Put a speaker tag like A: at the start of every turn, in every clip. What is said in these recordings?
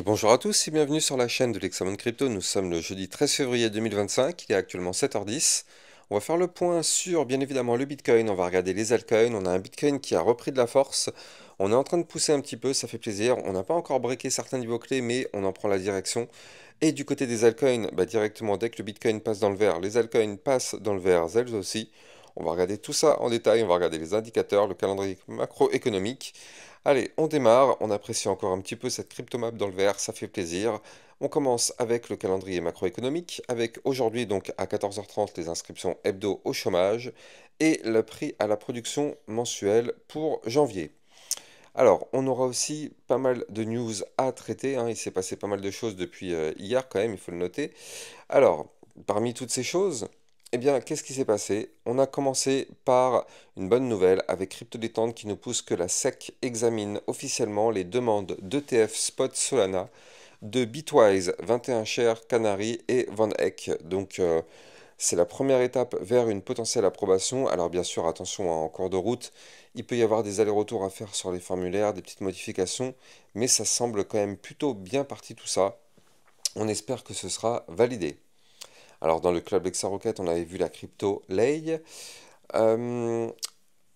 A: Bonjour à tous et bienvenue sur la chaîne de l'Hexamone Crypto. Nous sommes le jeudi 13 février 2025, il est actuellement 7h10. On va faire le point sur bien évidemment le Bitcoin, on va regarder les altcoins. On a un Bitcoin qui a repris de la force, on est en train de pousser un petit peu, ça fait plaisir. On n'a pas encore breaké certains niveaux clés mais on en prend la direction. Et du côté des altcoins, directement dès que le Bitcoin passe dans le vert, les altcoins passent dans le vert elles aussi. On va regarder tout ça en détail, on va regarder les indicateurs, le calendrier macroéconomique. Allez, on démarre, on apprécie encore un petit peu cette cryptomap dans le vert, ça fait plaisir. On commence avec le calendrier macroéconomique, avec aujourd'hui donc à 14h30 les inscriptions hebdo au chômage et le prix à la production mensuelle pour janvier. Alors, on aura aussi pas mal de news à traiter, hein. Il s'est passé pas mal de choses depuis hier quand même, il faut le noter. Alors, parmi toutes ces choses, eh bien, qu'est-ce qui s'est passé? On a commencé par une bonne nouvelle avec Crypto Détente qui nous pousse que la SEC examine officiellement les demandes d'ETF Spot Solana de Bitwise, 21 Shares, Canary et Van Eck. Donc, c'est la première étape vers une potentielle approbation. Alors, bien sûr, attention, hein, en cours de route, il peut y avoir des allers-retours à faire sur les formulaires, des petites modifications, mais ça semble quand même plutôt bien parti tout ça. On espère que ce sera validé. Alors dans le club Exarocket, on avait vu la crypto Lei. Euh,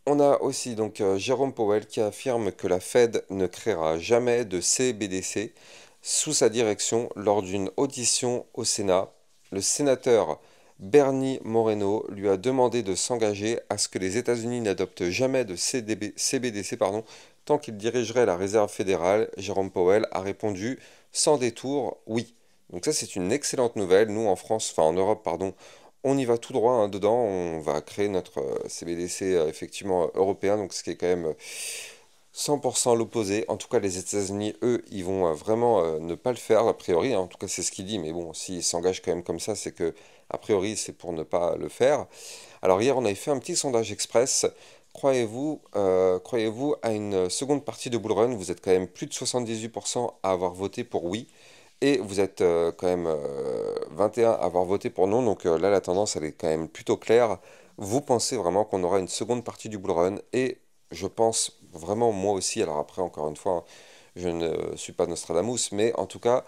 A: on a aussi donc Jérôme Powell qui affirme que la Fed ne créera jamais de CBDC sous sa direction lors d'une audition au Sénat. Le sénateur Bernie Moreno lui a demandé de s'engager à ce que les États-Unis n'adoptent jamais de CBDC tant qu'il dirigerait la Réserve fédérale. Jérôme Powell a répondu sans détour oui. Donc ça c'est une excellente nouvelle. Nous en France, enfin en Europe pardon, on y va tout droit hein, dedans. On va créer notre CBDC effectivement européen, donc ce qui est quand même 100% l'opposé. En tout cas, les États-Unis, eux, ils vont vraiment ne pas le faire, a priori, hein. En tout cas, c'est ce qu'il dit. Mais bon, s'ils s'engagent quand même comme ça, c'est que, a priori, c'est pour ne pas le faire. Alors, hier, on avait fait un petit sondage express. Croyez-vous à une seconde partie de Bull Run? Vous êtes quand même plus de 78% à avoir voté pour oui. Et vous êtes quand même 21 à avoir voté pour non. Donc là, la tendance, elle est quand même plutôt claire. Vous pensez vraiment qu'on aura une seconde partie du Bull Run? Et je pense vraiment moi aussi, alors après encore une fois, je ne suis pas Nostradamus, mais en tout cas,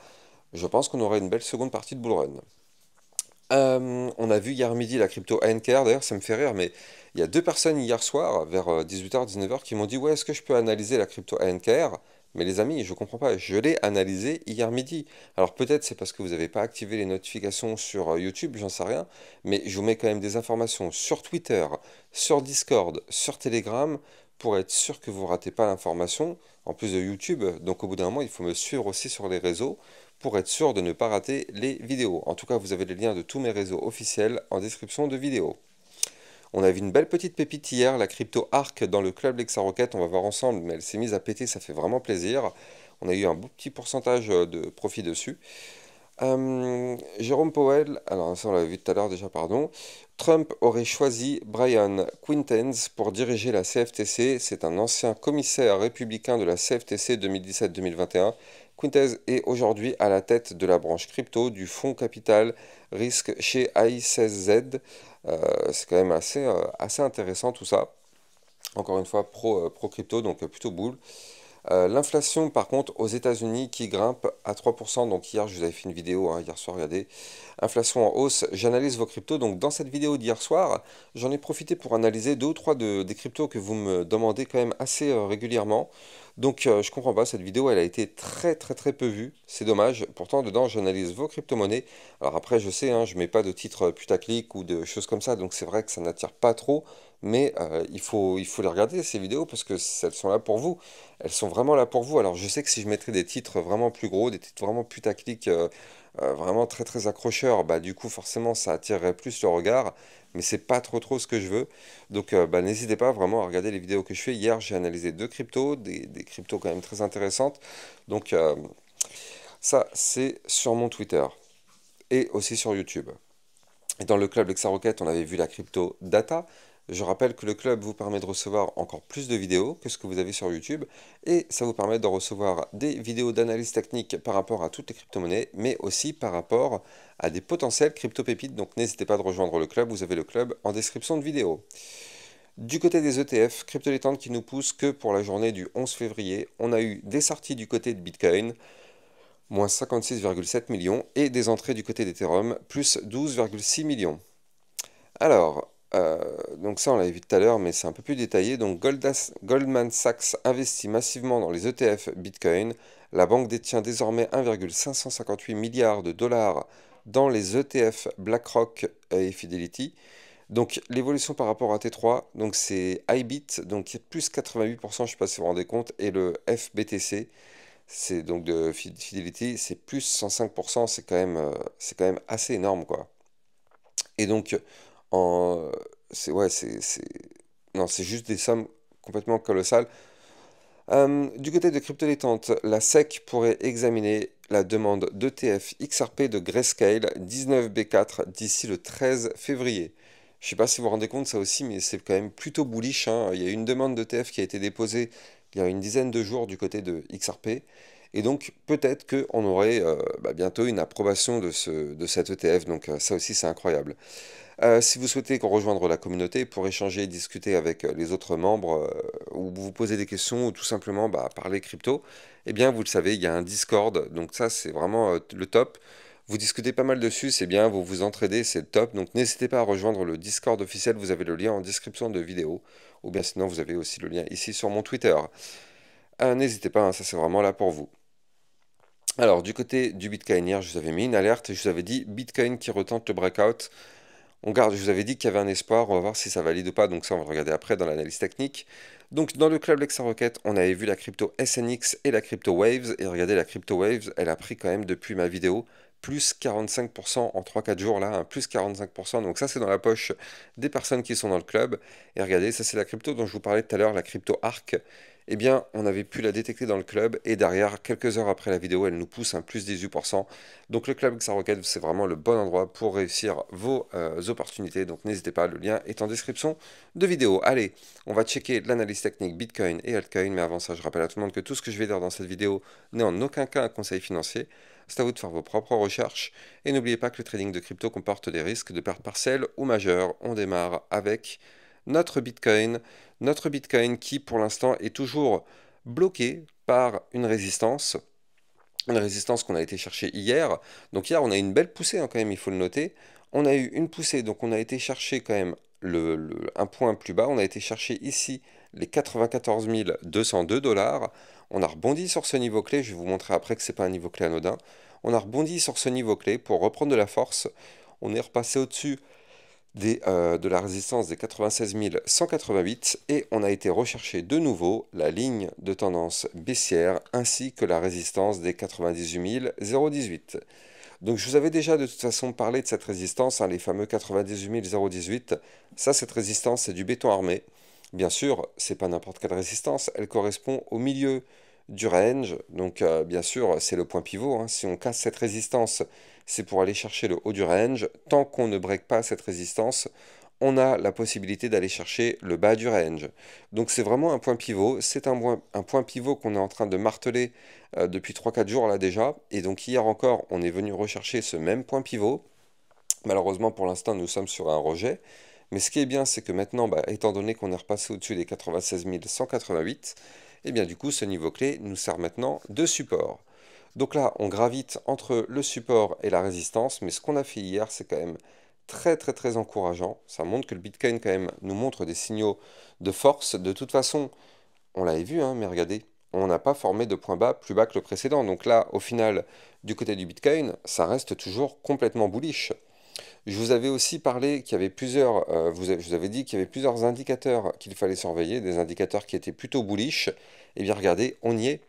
A: je pense qu'on aura une belle seconde partie de Bull Run. On a vu hier midi la crypto ANKR, d'ailleurs ça me fait rire, mais il y a deux personnes hier soir, vers 18h, 19h, qui m'ont dit ouais, est-ce que je peux analyser la crypto ANKR? Mais les amis, je comprends pas, je l'ai analysé hier midi. Alors peut-être c'est parce que vous n'avez pas activé les notifications sur YouTube, j'en sais rien, mais je vous mets quand même des informations sur Twitter, sur Discord, sur Telegram, pour être sûr que vous ratez pas l'information, en plus de YouTube. Donc au bout d'un moment, il faut me suivre aussi sur les réseaux pour être sûr de ne pas rater les vidéos. En tout cas, vous avez les liens de tous mes réseaux officiels en description de vidéo. On a vu une belle petite pépite hier, la crypto Arc dans le club Lexa Rocket. On va voir ensemble, mais elle s'est mise à péter, ça fait vraiment plaisir. On a eu un beau petit pourcentage de profit dessus. Jérôme Powell, alors ça on l'avait vu tout à l'heure déjà, pardon. Trump aurait choisi Brian Quintenz pour diriger la CFTC. C'est un ancien commissaire républicain de la CFTC 2017-2021. Quintenz est aujourd'hui à la tête de la branche crypto du fonds capital risque chez A16Z. C'est quand même assez intéressant tout ça. Encore une fois, pro crypto, donc plutôt boule. L'inflation, par contre, aux États-Unis qui grimpe à 3%. Donc hier, je vous avais fait une vidéo, hein, hier soir, regardez. Inflation en hausse, j'analyse vos cryptos. Donc dans cette vidéo d'hier soir, j'en ai profité pour analyser deux ou trois des cryptos que vous me demandez quand même assez régulièrement. Donc je comprends pas, cette vidéo, elle a été très très très peu vue. C'est dommage. Pourtant, dedans, j'analyse vos crypto-monnaies. Alors après, je sais, hein, je mets pas de titres putaclic ou de choses comme ça. Donc c'est vrai que ça n'attire pas trop. Mais il faut les regarder, ces vidéos, parce que elles sont là pour vous. Elles sont vraiment là pour vous. Alors je sais que si je mettrais des titres vraiment plus gros, des titres vraiment putaclic, vraiment très très accrocheurs, bah du coup forcément ça attirerait plus le regard, mais c'est pas trop ce que je veux. Donc n'hésitez pas vraiment à regarder les vidéos que je fais. Hier j'ai analysé deux cryptos, des cryptos quand même très intéressantes. Donc ça c'est sur mon Twitter et aussi sur YouTube. Et dans le club Lexarocket, on avait vu la crypto Data. Je rappelle que le club vous permet de recevoir encore plus de vidéos que ce que vous avez sur YouTube et ça vous permet de recevoir des vidéos d'analyse technique par rapport à toutes les crypto-monnaies, mais aussi par rapport à des potentielles crypto-pépites. Donc n'hésitez pas de rejoindre le club, vous avez le club en description de vidéo. Du côté des ETF, Crypto Détente qui nous pousse que pour la journée du 11 février, on a eu des sorties du côté de Bitcoin. moins 56,7 millions, et des entrées du côté d'Ethereum, plus 12,6 millions. Alors, donc ça on l'avait vu tout à l'heure, mais c'est un peu plus détaillé. Donc Goldman Sachs investit massivement dans les ETF Bitcoin. La banque détient désormais 1,558 milliards de dollars dans les ETF BlackRock et Fidelity. Donc l'évolution par rapport à T3, donc c'est IBIT, donc plus 88%, je ne sais pas si vous vous rendez compte, et le FBTC, c'est donc de Fidelity, c'est plus 105%, c'est quand même assez énorme quoi. Et donc en, c'est ouais, non, c'est juste des sommes complètement colossales. Du côté de Crypto Détente, la SEC pourrait examiner la demande d'ETF XRP de Grayscale 19B4 d'ici le 13 février. Je ne sais pas si vous vous rendez compte ça aussi, mais c'est quand même plutôt bullish, hein. Il y a une demande d'ETF qui a été déposée il y a une dizaine de jours du côté de XRP. Et donc peut-être qu'on aurait bientôt une approbation de cet ETF. Donc ça aussi c'est incroyable. Si vous souhaitez rejoindre la communauté pour échanger et discuter avec les autres membres, ou vous poser des questions, ou tout simplement parler crypto, eh bien vous le savez, il y a un Discord, donc ça c'est vraiment le top. Vous discutez pas mal dessus, c'est bien, vous vous entraidez, c'est le top. Donc n'hésitez pas à rejoindre le Discord officiel, vous avez le lien en description de vidéo, ou bien sinon vous avez aussi le lien ici sur mon Twitter. N'hésitez pas, hein, ça c'est vraiment là pour vous. Alors du côté du Bitcoin, hier je vous avais mis une alerte, je vous avais dit Bitcoin qui retente le breakout. On garde, je vous avais dit qu'il y avait un espoir, on va voir si ça valide ou pas, donc ça on va regarder après dans l'analyse technique. Donc dans le club Rocket, on avait vu la crypto SNX et la crypto Waves, et regardez la crypto Waves, elle a pris quand même depuis ma vidéo plus 45% en 3-4 jours là, hein, plus 45%, donc ça c'est dans la poche des personnes qui sont dans le club. Et regardez, ça c'est la crypto dont je vous parlais tout à l'heure, la crypto ARC. Eh bien, on avait pu la détecter dans le club, et derrière, quelques heures après la vidéo, elle nous pousse un plus 18%. Donc le club Rocket, c'est vraiment le bon endroit pour réussir vos opportunités. Donc n'hésitez pas, le lien est en description de vidéo. Allez, on va checker l'analyse technique Bitcoin et altcoin. Mais avant ça, je rappelle à tout le monde que tout ce que je vais dire dans cette vidéo n'est en aucun cas un conseil financier. C'est à vous de faire vos propres recherches. Et n'oubliez pas que le trading de crypto comporte des risques de perte partielle ou majeure. On démarre avec notre Bitcoin. Notre Bitcoin qui pour l'instant est toujours bloqué par une résistance qu'on a été chercher hier. Donc hier, on a eu une belle poussée, hein, quand même, il faut le noter. On a eu une poussée, donc on a été chercher quand même un point plus bas. On a été chercher ici les 94 202 dollars. On a rebondi sur ce niveau clé. Je vais vous montrer après que c'est pas un niveau clé anodin. On a rebondi sur ce niveau clé pour reprendre de la force. On est repassé au-dessus de la résistance des 96 188 et on a été rechercher de nouveau la ligne de tendance baissière ainsi que la résistance des 98 018. Donc je vous avais déjà de toute façon parlé de cette résistance, hein, les fameux 98 018. Ça, cette résistance, c'est du béton armé. Bien sûr, c'est pas n'importe quelle résistance, elle correspond au milieu du range. Donc bien sûr, c'est le point pivot, hein. Si on casse cette résistance, c'est pour aller chercher le haut du range. Tant qu'on ne break pas cette résistance, on a la possibilité d'aller chercher le bas du range. Donc c'est vraiment un point pivot. C'est un point pivot qu'on est en train de marteler depuis 3-4 jours là déjà. Et donc hier encore, on est venu rechercher ce même point pivot. Malheureusement, pour l'instant, nous sommes sur un rejet. Mais ce qui est bien, c'est que maintenant, étant donné qu'on est repassé au-dessus des 96 188, et bien du coup, ce niveau clé nous sert maintenant de support. Donc là, on gravite entre le support et la résistance, mais ce qu'on a fait hier, c'est quand même très très très encourageant. Ça montre que le Bitcoin quand même nous montre des signaux de force. De toute façon, on l'avait vu, hein, mais regardez, on n'a pas formé de point bas plus bas que le précédent. Donc là, au final, du côté du Bitcoin, ça reste toujours complètement bullish. Je vous avais aussi parlé qu'il y avait je vous avais dit qu'il y avait plusieurs indicateurs qu'il fallait surveiller, des indicateurs qui étaient plutôt bullish. Et bien regardez, on y est,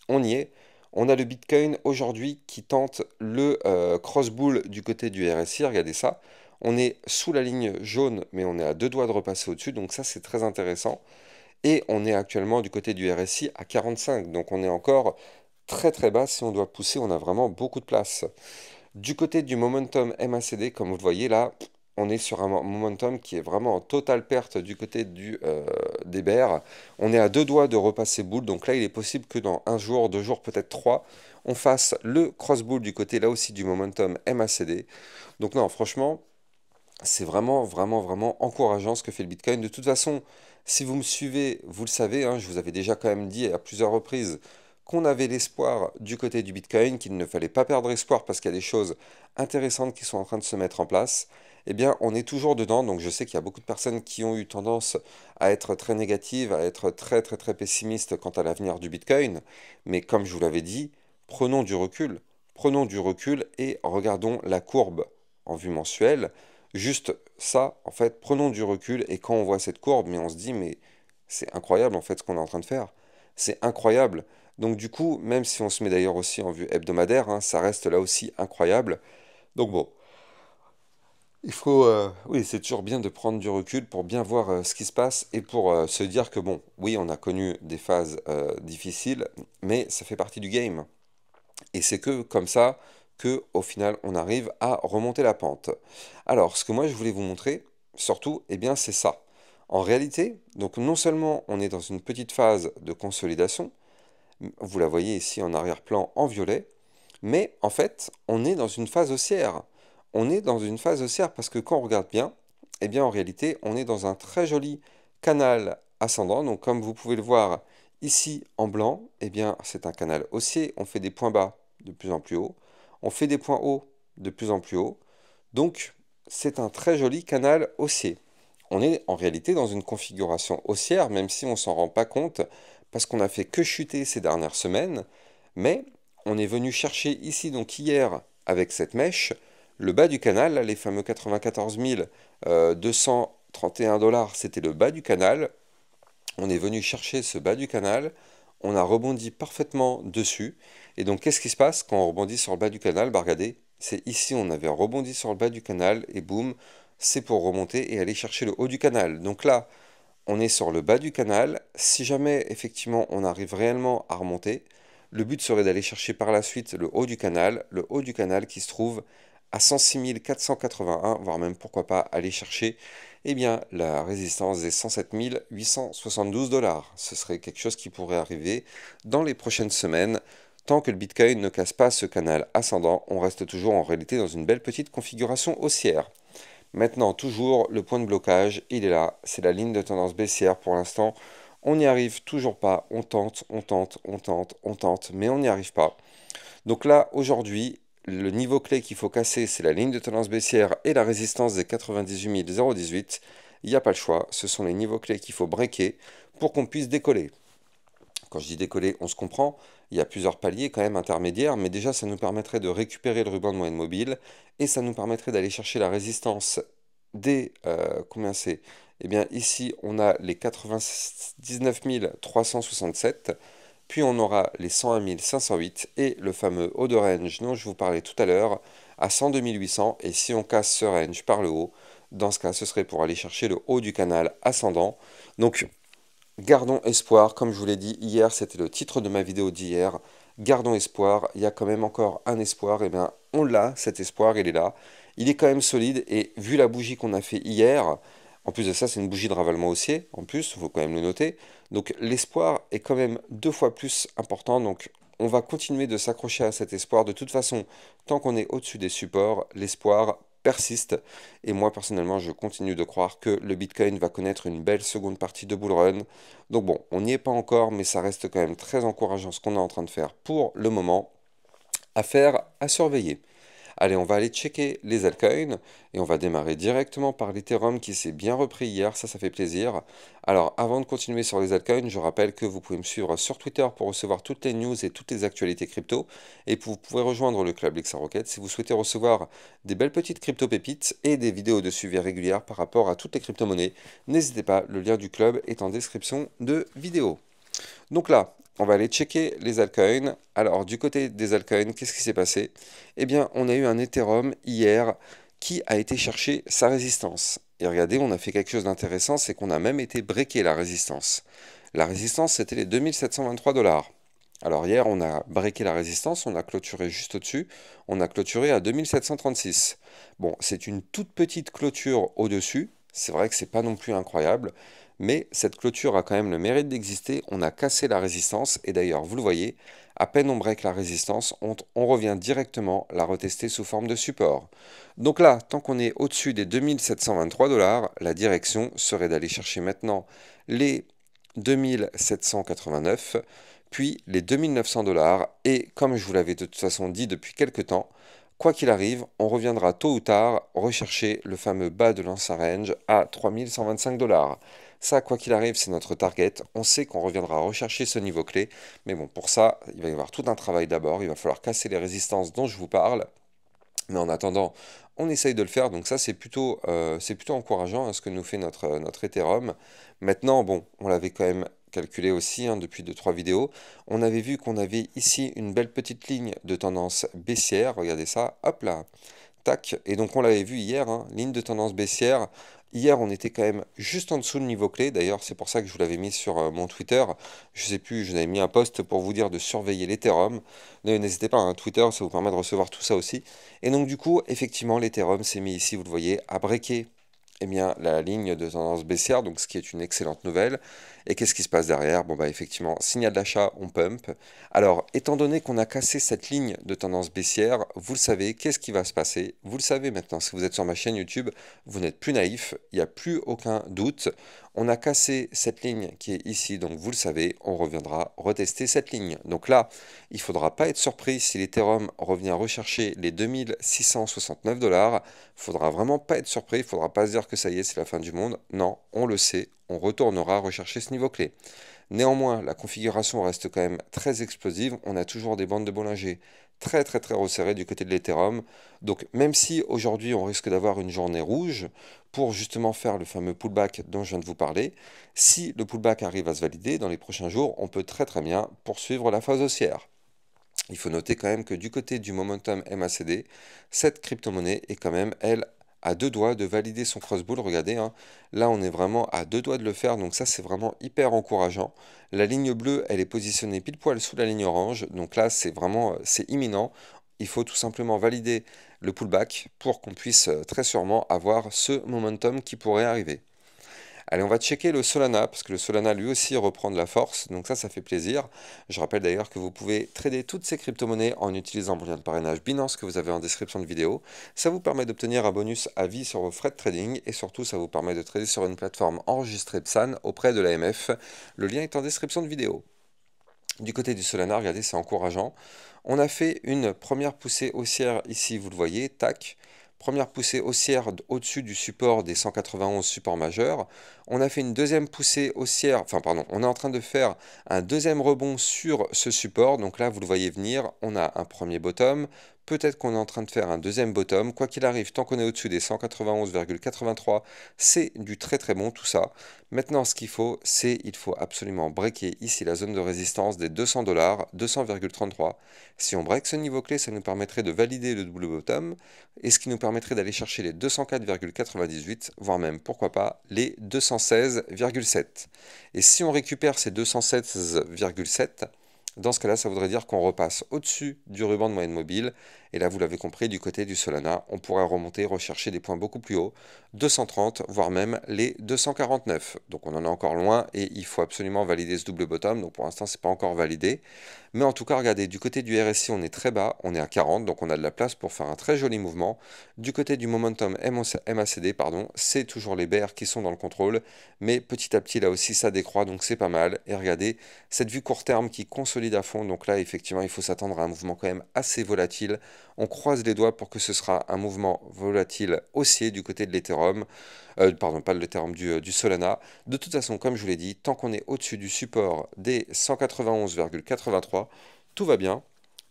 A: on y est. On a le Bitcoin aujourd'hui qui tente le cross-bull du côté du RSI, regardez ça. On est sous la ligne jaune, mais on est à deux doigts de repasser au-dessus, donc ça c'est très intéressant. Et on est actuellement du côté du RSI à 45, donc on est encore très très bas. Si on doit pousser, on a vraiment beaucoup de place. Du côté du momentum MACD, comme vous le voyez là, on est sur un momentum qui est vraiment en totale perte du côté des bears. On est à deux doigts de repasser boule, donc là il est possible que dans un jour, deux jours, peut-être trois, on fasse le cross bull du côté là aussi du momentum MACD. Donc non, franchement, c'est vraiment, vraiment, vraiment encourageant ce que fait le Bitcoin. De toute façon, si vous me suivez, vous le savez, hein, je vous avais déjà quand même dit à plusieurs reprises, qu'on avait l'espoir du côté du Bitcoin, qu'il ne fallait pas perdre espoir parce qu'il y a des choses intéressantes qui sont en train de se mettre en place, eh bien, on est toujours dedans. Donc, je sais qu'il y a beaucoup de personnes qui ont eu tendance à être très négatives, à être très, très, très pessimistes quant à l'avenir du Bitcoin. Mais comme je vous l'avais dit, prenons du recul. Prenons du recul et regardons la courbe en vue mensuelle. Juste ça, en fait, prenons du recul et quand on voit cette courbe, mais on se dit, mais c'est incroyable en fait ce qu'on est en train de faire. C'est incroyable. Donc du coup, même si on se met d'ailleurs aussi en vue hebdomadaire, hein, ça reste là aussi incroyable. Donc bon, il faut, oui, c'est toujours bien de prendre du recul pour bien voir ce qui se passe et pour se dire que bon, oui, on a connu des phases difficiles, mais ça fait partie du game. Et c'est que comme ça que au final on arrive à remonter la pente. Alors, ce que moi je voulais vous montrer, surtout, eh bien c'est ça. En réalité, donc non seulement on est dans une petite phase de consolidation, vous la voyez ici en arrière-plan en violet, mais en fait, on est dans une phase haussière. On est dans une phase haussière parce que quand on regarde bien, eh bien en réalité, on est dans un très joli canal ascendant. Donc comme vous pouvez le voir ici en blanc, eh bien c'est un canal haussier. On fait des points bas de plus en plus haut. On fait des points hauts de plus en plus haut. Donc c'est un très joli canal haussier. On est en réalité dans une configuration haussière, même si on ne s'en rend pas compte, parce qu'on a fait que chuter ces dernières semaines. Mais on est venu chercher ici, donc hier, avec cette mèche, le bas du canal, là, les fameux 94 231 dollars, c'était le bas du canal. On est venu chercher ce bas du canal, on a rebondi parfaitement dessus. Et donc, qu'est-ce qui se passe quand on rebondit sur le bas du canal? Bah, regardez, c'est ici, on avait rebondi sur le bas du canal, et boum, c'est pour remonter et aller chercher le haut du canal. Donc là, on est sur le bas du canal. Si jamais effectivement on arrive réellement à remonter, le but serait d'aller chercher par la suite le haut du canal qui se trouve à 106 481, voire même pourquoi pas aller chercher eh bien, la résistance des 107 872 dollars. Ce serait quelque chose qui pourrait arriver dans les prochaines semaines. Tant que le Bitcoin ne casse pas ce canal ascendant, on reste toujours en réalité dans une belle petite configuration haussière. Maintenant, toujours, le point de blocage, il est là. C'est la ligne de tendance baissière pour l'instant. On n'y arrive toujours pas. On tente, on tente, on tente, on tente, mais on n'y arrive pas. Donc là, aujourd'hui, le niveau clé qu'il faut casser, c'est la ligne de tendance baissière et la résistance des 98 018. Il n'y a pas le choix. Ce sont les niveaux clés qu'il faut breaker pour qu'on puisse décoller. Quand je dis décoller, on se comprend. Il y a plusieurs paliers quand même intermédiaires, mais déjà ça nous permettrait de récupérer le ruban de moyenne mobile et ça nous permettrait d'aller chercher la résistance des... combien c'est? Eh bien ici on a les 99 367, puis on aura les 101 508 et le fameux haut de range dont je vous parlais tout à l'heure à 102 800. Et si on casse ce range par le haut, dans ce cas ce serait pour aller chercher le haut du canal ascendant. Donc gardons espoir, comme je vous l'ai dit hier, c'était le titre de ma vidéo d'hier. Gardons espoir, il y a quand même encore un espoir, et bien on l'a, cet espoir, il est là. Il est quand même solide, et vu la bougie qu'on a fait hier, en plus de ça, c'est une bougie de ravalement haussier, en plus, il faut quand même le noter. Donc l'espoir est quand même 2 fois plus important, donc on va continuer de s'accrocher à cet espoir. De toute façon, tant qu'on est au-dessus des supports, l'espoir persiste. Et moi, personnellement, je continue de croire que le Bitcoin va connaître une belle seconde partie de bull run. Donc bon, on n'y est pas encore, mais ça reste quand même très encourageant ce qu'on est en train de faire pour le moment. Affaire à surveiller. Allez, on va aller checker les altcoins et on va démarrer directement par l'Ethereum qui s'est bien repris hier, ça fait plaisir. Alors, avant de continuer sur les altcoins, je rappelle que vous pouvez me suivre sur Twitter pour recevoir toutes les news et toutes les actualités crypto et vous pouvez rejoindre le club Lexa Rocket si vous souhaitez recevoir des belles petites crypto pépites et des vidéos de suivi régulières par rapport à toutes les crypto-monnaies. N'hésitez pas, le lien du club est en description de vidéo. Donc là, on va aller checker les altcoins. Alors, du côté des altcoins, qu'est-ce qui s'est passé? Eh bien, on a eu un Ethereum hier qui a été chercher sa résistance. Et regardez, on a fait quelque chose d'intéressant, c'est qu'on a même été breaké la résistance. La résistance, c'était les 2723 dollars. Alors hier, on a breaké la résistance, on a clôturé juste au-dessus, on a clôturé à 2736. Bon, c'est une toute petite clôture au-dessus, c'est vrai que c'est pas non plus incroyable, mais cette clôture a quand même le mérite d'exister. On a cassé la résistance et d'ailleurs, vous le voyez, à peine on break la résistance, on revient directement la retester sous forme de support. Donc là, tant qu'on est au-dessus des 2723 dollars, la direction serait d'aller chercher maintenant les 2789, puis les 2900 $, et comme je vous l'avais de toute façon dit depuis quelques temps, quoi qu'il arrive, on reviendra tôt ou tard rechercher le fameux bas de l'ancien range à 3125 $. Ça, quoi qu'il arrive, c'est notre target. On sait qu'on reviendra rechercher ce niveau clé, mais bon, pour ça, il va y avoir tout un travail d'abord. Il va falloir casser les résistances dont je vous parle. Mais en attendant, on essaye de le faire, donc ça c'est plutôt encourageant, hein, ce que nous fait notre Ethereum. Maintenant, bon, on l'avait quand même calculé aussi, hein, depuis 2-3 vidéos. On avait vu qu'on avait ici une belle petite ligne de tendance baissière, regardez ça, hop là, tac. Et donc on l'avait vu hier, hein, ligne de tendance baissière. Hier, on était quand même juste en dessous le niveau clé. D'ailleurs, c'est pour ça que je vous l'avais mis sur mon Twitter. Je sais plus, je vous avais mis un post pour vous dire de surveiller l'Ethereum. N'hésitez pas, hein, Twitter, ça vous permet de recevoir tout ça aussi. Et donc du coup, effectivement, l'Ethereum s'est mis ici, vous le voyez, à breaker, eh bien, la ligne de tendance baissière, donc ce qui est une excellente nouvelle. Et qu'est-ce qui se passe derrière? Bon, bah effectivement, signal d'achat, on pump. Alors, étant donné qu'on a cassé cette ligne de tendance baissière, vous le savez, qu'est-ce qui va se passer? Vous le savez maintenant, si vous êtes sur ma chaîne YouTube, vous n'êtes plus naïf, il n'y a plus aucun doute. On a cassé cette ligne qui est ici, donc vous le savez, on reviendra retester cette ligne. Donc là, il ne faudra pas être surpris si l'Ethereum revient rechercher les 2669 $. Il faudra vraiment pas être surpris, il ne faudra pas se dire que ça y est, c'est la fin du monde. Non, on le sait, on retournera rechercher ce niveau clé. Néanmoins, la configuration reste quand même très explosive. On a toujours des bandes de Bollinger très resserrées du côté de l'Ethereum. Donc même si aujourd'hui on risque d'avoir une journée rouge pour justement faire le fameux pullback dont je viens de vous parler, si le pullback arrive à se valider dans les prochains jours, on peut très bien poursuivre la phase haussière. Il faut noter quand même que du côté du momentum MACD, cette crypto-monnaie est quand même, elle, à deux doigts de valider son cross-bull. Regardez, hein, là on est vraiment à deux doigts de le faire, donc ça c'est vraiment hyper encourageant. La ligne bleue, elle est positionnée pile poil sous la ligne orange, donc là c'est vraiment, c'est imminent. Il faut tout simplement valider le pullback pour qu'on puisse très sûrement avoir ce momentum qui pourrait arriver. Allez, on va checker le Solana, parce que le Solana lui aussi reprend de la force, donc ça fait plaisir. Je rappelle d'ailleurs que vous pouvez trader toutes ces crypto-monnaies en utilisant mon lien de parrainage Binance que vous avez en description de vidéo. Ça vous permet d'obtenir un bonus à vie sur vos frais de trading, et surtout ça vous permet de trader sur une plateforme enregistrée PSAN auprès de l'AMF. Le lien est en description de vidéo. Du côté du Solana, regardez, c'est encourageant. On a fait une première poussée haussière ici, vous le voyez, tac. Première poussée haussière au-dessus du support des 191 supports majeurs. On a fait une deuxième poussée haussière, enfin pardon, on est en train de faire un deuxième rebond sur ce support. Donc là, vous le voyez venir, on a un premier bottom. Peut-être qu'on est en train de faire un deuxième bottom. Quoi qu'il arrive, tant qu'on est au-dessus des 191,83, c'est du très bon tout ça. Maintenant, ce qu'il faut, c'est il faut absolument breaker ici la zone de résistance des 200 $, 200,33. Si on break ce niveau clé, ça nous permettrait de valider le double bottom, et ce qui nous permettrait d'aller chercher les 204,98, voire même, pourquoi pas, les 216,7. Et si on récupère ces 216,7, dans ce cas-là, ça voudrait dire qu'on repasse au-dessus du ruban de moyenne mobile. Et là, vous l'avez compris, du côté du Solana, on pourrait remonter, rechercher des points beaucoup plus hauts, 230, voire même les 249. Donc on en est encore loin et il faut absolument valider ce double bottom. Donc pour l'instant, c'est pas encore validé. Mais en tout cas, regardez, du côté du RSI, on est très bas, on est à 40, donc on a de la place pour faire un très joli mouvement. Du côté du momentum MACD, pardon, c'est toujours les bears qui sont dans le contrôle. Mais petit à petit, là aussi, ça décroît, donc c'est pas mal. Et regardez, cette vue court terme qui consolide à fond. Donc là, effectivement, il faut s'attendre à un mouvement quand même assez volatile. On croise les doigts pour que ce sera un mouvement volatile haussier du côté de l'Ethereum. Pardon, pas de l'Ethereum, du Solana. De toute façon, comme je vous l'ai dit, tant qu'on est au-dessus du support des 191,83, tout va bien.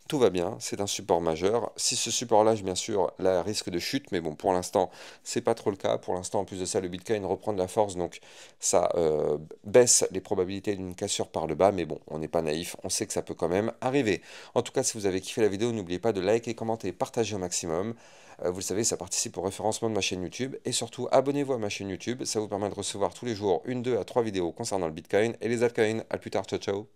A: Tout va bien, c'est un support majeur. Si ce support-là, bien sûr, là, risque de chute, mais bon, pour l'instant, c'est pas trop le cas. Pour l'instant, en plus de ça, le Bitcoin reprend de la force, donc ça baisse les probabilités d'une cassure par le bas, mais bon, on n'est pas naïf, on sait que ça peut quand même arriver. En tout cas, si vous avez kiffé la vidéo, n'oubliez pas de liker, commenter, partager au maximum. Vous le savez, ça participe au référencement de ma chaîne YouTube. Et surtout, abonnez-vous à ma chaîne YouTube, ça vous permet de recevoir tous les jours une, deux à trois vidéos concernant le Bitcoin et les altcoins. À plus tard, ciao ciao.